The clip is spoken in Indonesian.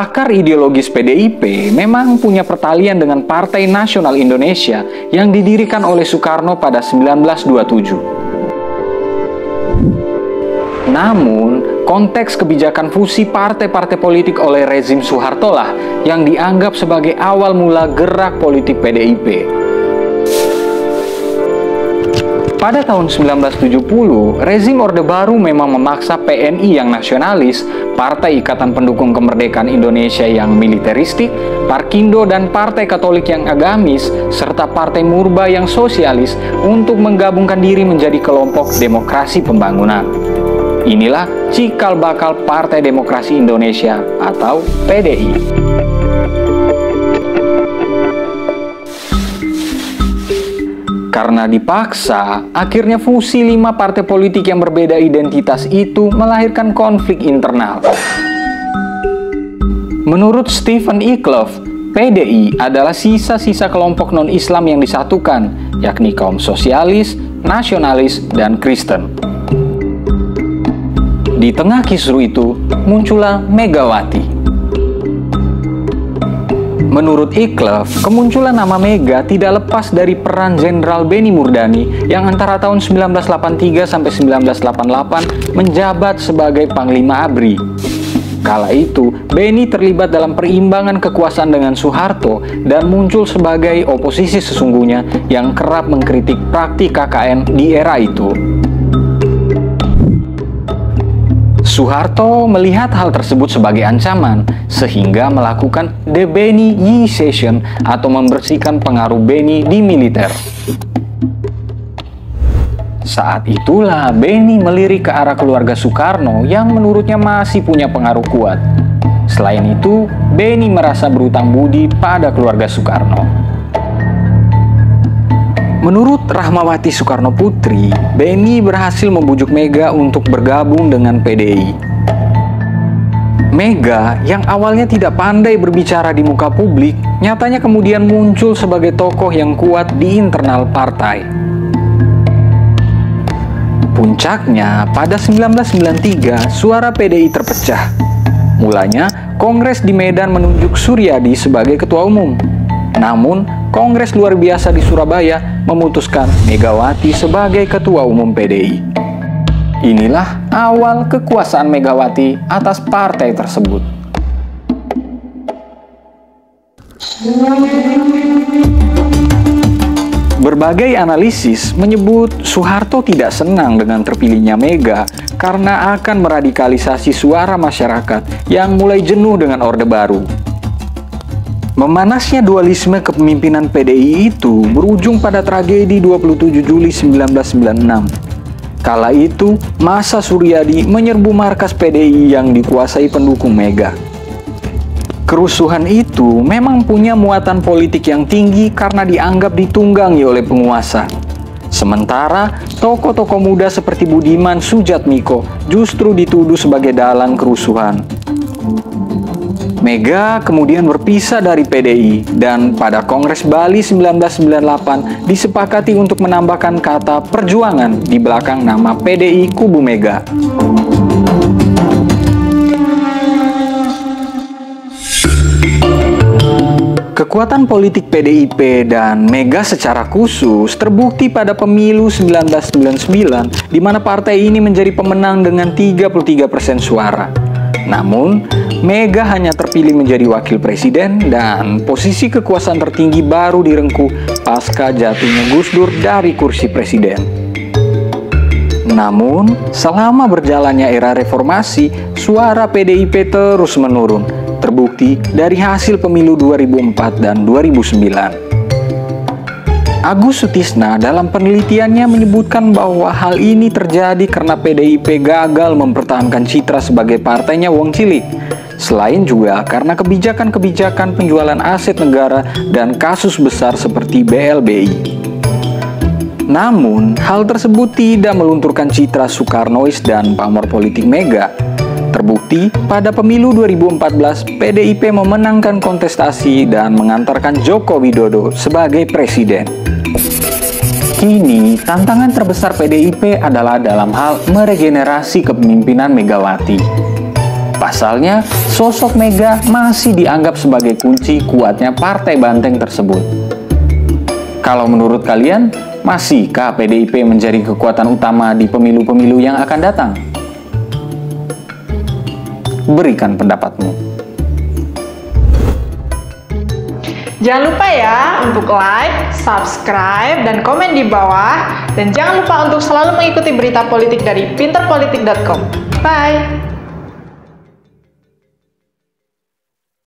Akar ideologis PDIP memang punya pertalian dengan Partai Nasional Indonesia yang didirikan oleh Soekarno pada 1927. Namun, konteks kebijakan fusi partai-partai politik oleh rezim Soeharto lah yang dianggap sebagai awal mula gerak politik PDIP. Pada tahun 1970, rezim Orde Baru memang memaksa PNI yang nasionalis, Partai Ikatan Pendukung Kemerdekaan Indonesia yang militeristik, Parkindo dan Partai Katolik yang agamis, serta Partai Murba yang sosialis untuk menggabungkan diri menjadi kelompok Demokrasi Pembangunan. Inilah cikal bakal Partai Demokrasi Indonesia atau PDI. Karena dipaksa, akhirnya fusi 5 partai politik yang berbeda identitas itu melahirkan konflik internal. Menurut Stephen Iclove, PDI adalah sisa-sisa kelompok non-Islam yang disatukan, yakni kaum sosialis, nasionalis, dan Kristen. Di tengah kisru itu, muncullah Megawati. Menurut Iclove, kemunculan nama Mega tidak lepas dari peran Jenderal Beni Murdani yang antara tahun 1983 sampai 1988 menjabat sebagai Panglima ABRI. Kala itu, Beni terlibat dalam perimbangan kekuasaan dengan Soeharto dan muncul sebagai oposisi sesungguhnya yang kerap mengkritik praktik KKN di era itu. Soeharto melihat hal tersebut sebagai ancaman, sehingga melakukan debeniyisation atau membersihkan pengaruh Beni di militer. Saat itulah Beni melirik ke arah keluarga Soekarno yang menurutnya masih punya pengaruh kuat. Selain itu, Beni merasa berutang budi pada keluarga Soekarno. Menurut Rahmawati Soekarno Putri, Beni berhasil membujuk Mega untuk bergabung dengan PDI. Mega, yang awalnya tidak pandai berbicara di muka publik, nyatanya kemudian muncul sebagai tokoh yang kuat di internal partai. Puncaknya, pada 1993, suara PDI terpecah. Mulanya, Kongres di Medan menunjuk Suryadi sebagai ketua umum. Namun, Kongres luar biasa di Surabaya memutuskan Megawati sebagai ketua umum PDI. Inilah awal kekuasaan Megawati atas partai tersebut. Berbagai analisis menyebut Soeharto tidak senang dengan terpilihnya Mega karena akan meradikalisasi suara masyarakat yang mulai jenuh dengan Orde Baru. Memanasnya dualisme kepemimpinan PDI itu berujung pada tragedi 27 Juli 1996. Kala itu, massa Suryadi menyerbu markas PDI yang dikuasai pendukung Mega. Kerusuhan itu memang punya muatan politik yang tinggi karena dianggap ditunggangi oleh penguasa. Sementara, tokoh-tokoh muda seperti Budiman Sujatmiko justru dituduh sebagai dalang kerusuhan. Mega kemudian berpisah dari PDI dan pada Kongres Bali 1998 disepakati untuk menambahkan kata perjuangan di belakang nama PDI Kubu Mega. Kekuatan politik PDIP dan Mega secara khusus terbukti pada pemilu 1999 di mana partai ini menjadi pemenang dengan 33% suara. Namun, Mega hanya terpilih menjadi wakil presiden dan posisi kekuasaan tertinggi baru direngkuh pasca jatuhnya Gus Dur dari kursi presiden. Namun, selama berjalannya era reformasi, suara PDIP terus menurun, terbukti dari hasil pemilu 2004 dan 2009. Agus Sutisna dalam penelitiannya menyebutkan bahwa hal ini terjadi karena PDIP gagal mempertahankan citra sebagai partainya wong cilik. Selain juga karena kebijakan-kebijakan penjualan aset negara dan kasus besar seperti BLBI. Namun, hal tersebut tidak melunturkan citra Soekarnois dan pamor politik Mega. Terbukti, pada pemilu 2014, PDIP memenangkan kontestasi dan mengantarkan Joko Widodo sebagai presiden. Kini, tantangan terbesar PDIP adalah dalam hal meregenerasi kepemimpinan Megawati. Pasalnya, sosok Mega masih dianggap sebagai kunci kuatnya Partai Banteng tersebut. Kalau menurut kalian, masihkah PDIP menjadi kekuatan utama di pemilu-pemilu yang akan datang? Berikan pendapatmu. Jangan lupa ya untuk like, subscribe, dan komen di bawah. Dan jangan lupa untuk selalu mengikuti berita politik dari pinterpolitik.com. Bye!